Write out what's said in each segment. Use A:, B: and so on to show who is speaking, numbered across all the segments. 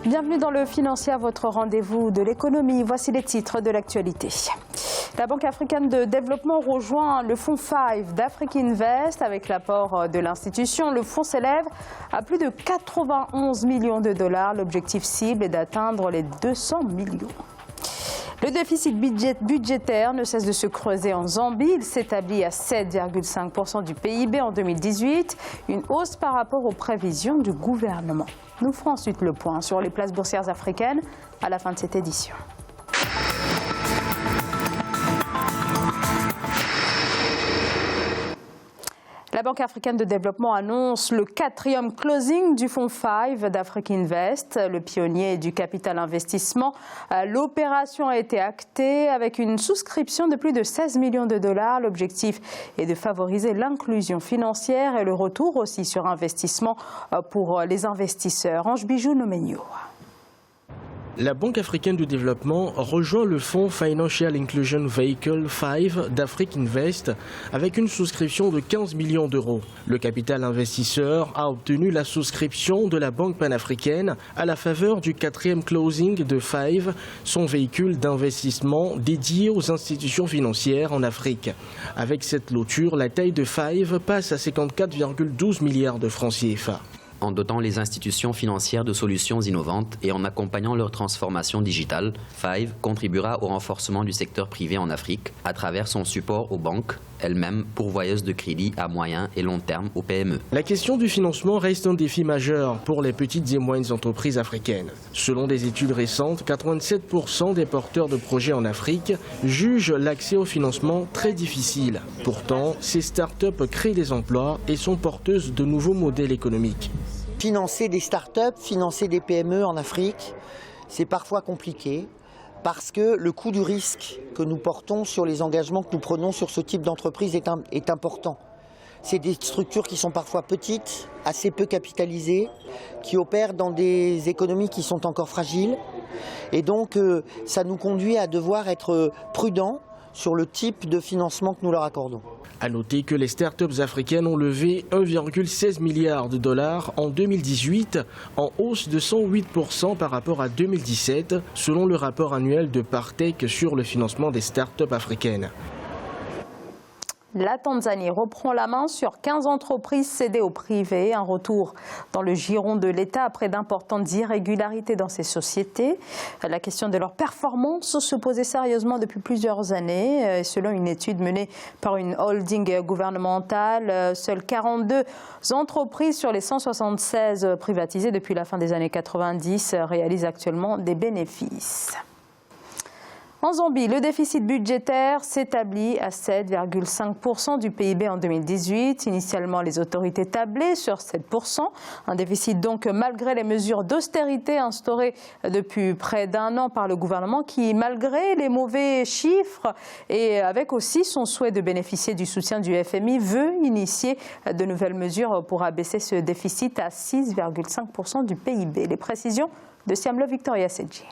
A: Bienvenue dans le Financier, votre rendez-vous de l'économie. Voici les titres de l'actualité. La Banque africaine de développement rejoint le fonds 5 d'Afrique Invest. Avec l'apport de l'institution, le fonds s'élève à plus de 91 millions de dollars. L'objectif cible est d'atteindre les 200 millions. Le déficit budgétaire ne cesse de se creuser en Zambie. Il s'établit à 7,5% du PIB en 2018, une hausse par rapport aux prévisions du gouvernement. Nous ferons ensuite le point sur les places boursières africaines à la fin de cette édition. La Banque africaine de développement annonce le 4e closing du fonds 5 d'Afrique Invest, le pionnier du capital investissement. L'opération a été actée avec une souscription de plus de 16 millions de dollars. L'objectif est de favoriser l'inclusion financière et le retour aussi sur investissement pour les investisseurs. Ange Bijou Nomenio.
B: La Banque africaine de développement rejoint le fonds Financial Inclusion Vehicle 5 d'Afrique Invest avec une souscription de 15 millions d'euros. Le capital investisseur a obtenu la souscription de la Banque panafricaine à la faveur du 4e closing de 5, son véhicule d'investissement dédié aux institutions financières en Afrique. Avec cette clôture, la taille de 5 passe à 54,12 milliards de francs CFA.
C: En dotant les institutions financières de solutions innovantes et en accompagnant leur transformation digitale, 5 contribuera au renforcement du secteur privé en Afrique à travers son support aux banques, elles-mêmes pourvoyeuses de crédit à moyen et long terme aux PME.
B: La question du financement reste un défi majeur pour les petites et moyennes entreprises africaines. Selon des études récentes, 87% des porteurs de projets en Afrique jugent l'accès au financement très difficile. Pourtant, ces startups créent des emplois et sont porteuses de nouveaux modèles économiques.
D: Financer des startups, financer des PME en Afrique, c'est parfois compliqué parce que le coût du risque que nous portons sur les engagements que nous prenons sur ce type d'entreprise est important. C'est des structures qui sont parfois petites, assez peu capitalisées, qui opèrent dans des économies qui sont encore fragiles. Et donc ça nous conduit à devoir être prudents sur le type de financement que nous leur accordons.
B: À noter que les startups africaines ont levé 1,16 milliard de dollars en 2018, en hausse de 108% par rapport à 2017, selon le rapport annuel de Partech sur le financement des startups africaines.
A: La Tanzanie reprend la main sur 15 entreprises cédées au privé. Un retour dans le giron de l'État après d'importantes irrégularités dans ces sociétés. La question de leur performance se posait sérieusement depuis plusieurs années. Selon une étude menée par une holding gouvernementale, seules 42 entreprises sur les 176 privatisées depuis la fin des années 90 réalisent actuellement des bénéfices. En Zambie, le déficit budgétaire s'établit à 7,5% du PIB en 2018. Initialement, les autorités tablaient sur 7%. Un déficit donc malgré les mesures d'austérité instaurées depuis près d'un an par le gouvernement qui, malgré les mauvais chiffres et avec aussi son souhait de bénéficier du soutien du FMI, veut initier de nouvelles mesures pour abaisser ce déficit à 6,5% du PIB. Les précisions de Siamlo Victoria Sedji.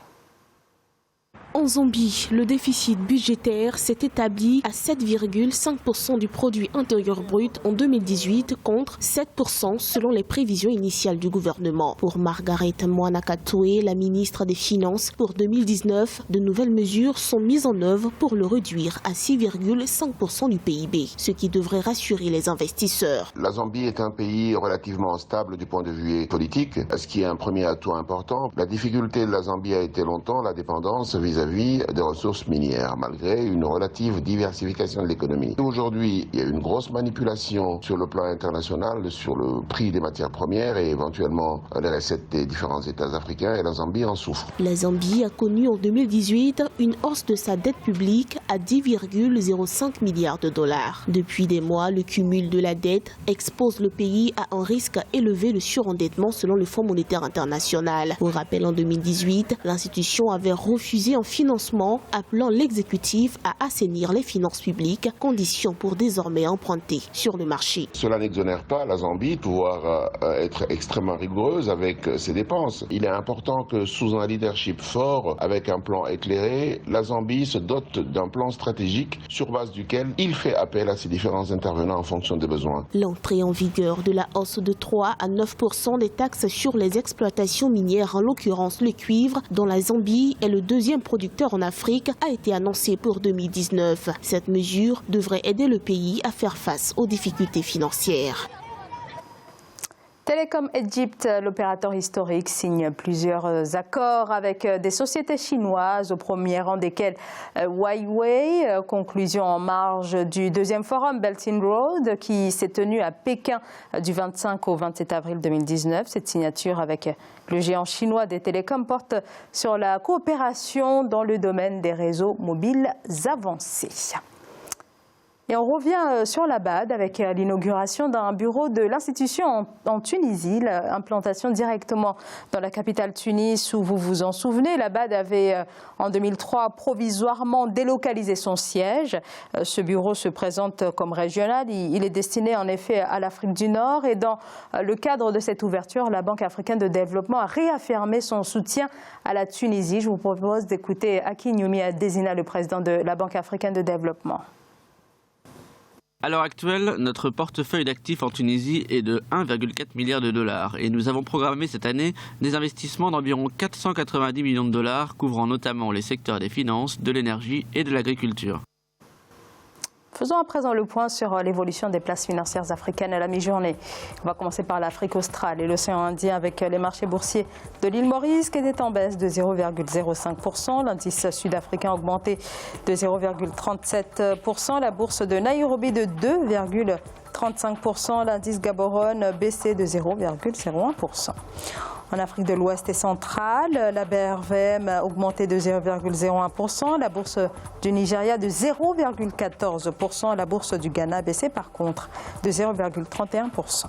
E: En Zambie, le déficit budgétaire s'est établi à 7,5% du produit intérieur brut en 2018 contre 7% selon les prévisions initiales du gouvernement. Pour Margaret Mwanakatoué, la ministre des Finances, pour 2019, de nouvelles mesures sont mises en œuvre pour le réduire à 6,5% du PIB, ce qui devrait rassurer les investisseurs.
F: La Zambie est un pays relativement stable du point de vue politique, ce qui est un premier atout important. La difficulté de la Zambie a été longtemps la dépendance vis-à-vis des ressources minières, malgré une relative diversification de l'économie. Aujourd'hui, il y a une grosse manipulation sur le plan international, sur le prix des matières premières et éventuellement les recettes des différents États africains, et la Zambie en souffre.
E: La Zambie a connu en 2018 une hausse de sa dette publique à 10,05 milliards de dollars. Depuis des mois, le cumul de la dette expose le pays à un risque élevé de surendettement selon le Fonds monétaire international. Pour rappel, en 2018, l'institution avait refusé un financement, appelant l'exécutif à assainir les finances publiques, condition pour désormais emprunter sur le marché.
F: Cela n'exonère pas la Zambie de pouvoir être extrêmement rigoureuse avec ses dépenses. Il est important que sous un leadership fort, avec un plan éclairé, la Zambie se dote d'un plan stratégique sur base duquel il fait appel à ses différents intervenants en fonction des besoins.
E: L'entrée en vigueur de la hausse de 3 à 9% des taxes sur les exploitations minières, en l'occurrence le cuivre, dont la Zambie est le deuxième producteur en Afrique, a été annoncée pour 2019. Cette mesure devrait aider le pays à faire face aux difficultés financières.
A: Telecom Egypt, l'opérateur historique, signe plusieurs accords avec des sociétés chinoises, au premier rang desquelles Huawei. Conclusion en marge du deuxième forum Belt and Road qui s'est tenu à Pékin du 25 au 27 avril 2019. Cette signature avec le géant chinois des télécoms porte sur la coopération dans le domaine des réseaux mobiles avancés. Et on revient sur la BAD avec l'inauguration d'un bureau de l'institution en Tunisie, l'implantation directement dans la capitale Tunis où vous vous en souvenez. La BAD avait en 2003 provisoirement délocalisé son siège. Ce bureau se présente comme régional. Il est destiné en effet à l'Afrique du Nord et dans le cadre de cette ouverture, la Banque africaine de développement a réaffirmé son soutien à la Tunisie. Je vous propose d'écouter Aki Nyoumi Adesina, le président de la Banque africaine de développement.
G: À l'heure actuelle, notre portefeuille d'actifs en Tunisie est de 1,4 milliard de dollars et nous avons programmé cette année des investissements d'environ 490 millions de dollars couvrant notamment les secteurs des finances, de l'énergie et de l'agriculture.
A: Faisons à présent le point sur l'évolution des places financières africaines à la mi-journée. On va commencer par l'Afrique australe et l'océan Indien avec les marchés boursiers de l'île Maurice qui étaient en baisse de 0,05%. L'indice sud-africain a augmenté de 0,37%. La bourse de Nairobi de 2,35%. L'indice Gaborone baissé de 0,01%. En Afrique de l'Ouest et centrale, la BRVM a augmenté de 0,01%, la bourse du Nigeria de 0,14%, la bourse du Ghana a baissé par contre de 0,31%.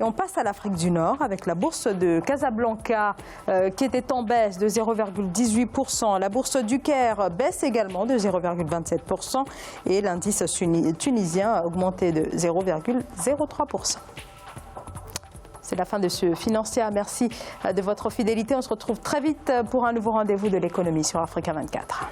A: Et on passe à l'Afrique du Nord avec la bourse de Casablanca qui était en baisse de 0,18%. La bourse du Caire baisse également de 0,27% et l'indice tunisien a augmenté de 0,03%. C'est la fin de ce Financier. Merci de votre fidélité. On se retrouve très vite pour un nouveau rendez-vous de l'économie sur Africa 24.